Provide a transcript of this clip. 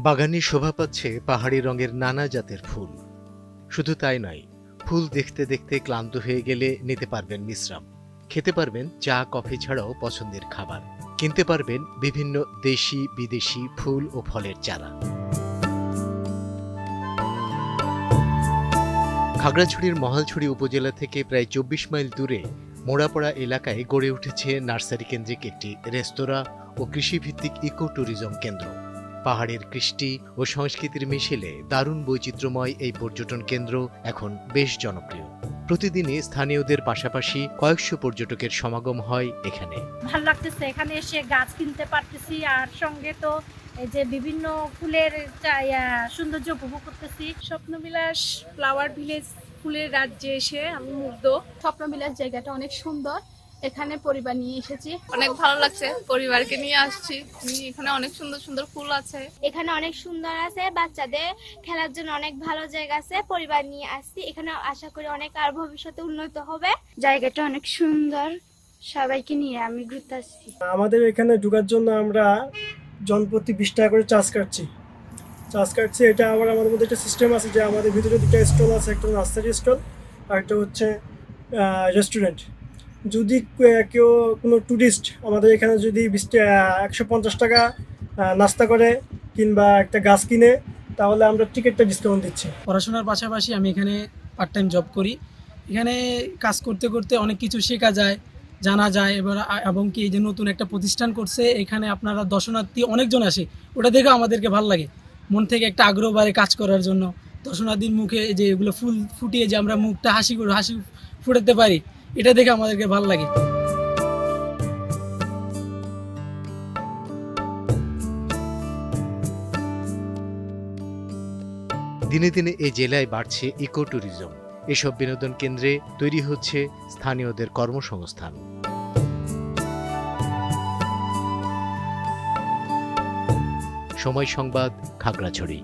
বাগানে শোভা পাচ্ছে পাহাড়ি রঙের নানা জাতের ফুল। শুধু তাই নয়, ফুল দেখতে দেখতে ক্লান্ত হয়ে গেলে নিতে পারবেন বিশ্রাম, খেতে পারবেন চা কফি ছাড়াও পছন্দের খাবার, কিনতে পারবেন বিভিন্ন দেশি বিদেশি ফুল ও ফলের চারা। খাগড়াছড়ির মহালছড়ি উপজেলা থেকে প্রায় ২৪ মাইল দূরে মোড়াপাড়া এলাকায় গড়ে উঠেছে নার্সারি কেন্দ্রিক একটি রেস্তোরাঁ ও কৃষিভিত্তিক ইকো ট্যুরিজম কেন্দ্র। পাহাড়ের কৃষ্টি ও সংস্কৃতির মিশেলে দারুণ বৈচিত্র্যময় এই পর্যটন কেন্দ্র এখন বেশ জনপ্রিয়। প্রতিদিনই স্থানীয়দের পাশাপাশি কয়েকশো পর্যটকের সমাগম হয় এখানে। ভালো লাগতেছে এখানে এসে, গাছ কিনতে পারতেছি, আর সঙ্গে তো এই যে বিভিন্ন ফুলের সৌন্দর্য উপভোগ করতেছি। স্বপ্নবিলাস ফ্লাওয়ার ভিলেজ ফুলের রাজ্যে এসে আমি মুগ্ধ। স্বপ্নবিলাস জায়গাটা অনেক সুন্দর, এখানে পরিবার নিয়ে এসেছি, অনেক ভালো লাগছে, পরিবারকে নিয়ে আসছি। এখানে অনেক সুন্দর সুন্দর ফুল আছে, এখানে অনেক সুন্দর আছে, বাচ্চাদের খেলার জন্য অনেক ভালো জায়গা আছে, পরিবার নিয়ে আসছি। এখানে আশা করি অনেক আর ভবিষ্যতে উন্নত হবে। জায়গাটা অনেক সুন্দর, সবাইকে নিয়ে আমি ঘুরতে আসছি। আমাদের এখানে ঢোকার জন্য আমরা জনপ্রতি 20 টাকা করে চার্জ কাটছি। এটা আবার আমাদের মধ্যে একটা সিস্টেম আছে যে আমাদের ভিতরে দুটো স্টল আছে, একটা নার্সারি স্টল আর একটা হচ্ছে রেস্টুরেন্ট। যদি কেউ কোনো ট্যুরিস্ট আমাদের এখানে যদি 150 টাকা নাস্তা করে কিংবা একটা গাছ কিনে, তাহলে আমরা টিকিটটা ডিসকাউন্ট দিচ্ছি। পড়াশোনার পাশাপাশি আমি এখানে পার্ট টাইম জব করি। এখানে কাজ করতে করতে অনেক কিছু শেখা যায়, জানা যায়। এবং কি এই যে নতুন একটা প্রতিষ্ঠান করছে, এখানে আপনারা দর্শনার্থী অনেকজন আসে, ওটা দেখে আমাদেরকে ভালো লাগে, মন থেকে একটা আগ্রহ বাড়ে কাজ করার জন্য। দর্শনার্থীর মুখে যে এগুলো ফুল ফুটিয়ে যে আমরা মুখটা হাসি ফুটাতে পারি, এটা দেখে আমাদেরকে ভালো লাগে। দিনে দিনে এই জেলায় বাড়ছে ইকো ট্যুরিজম। এসব বিনোদন কেন্দ্রে তৈরি হচ্ছে স্থানীয়দের কর্মসংস্থান। সময় সংবাদ, খাগড়াছড়ি।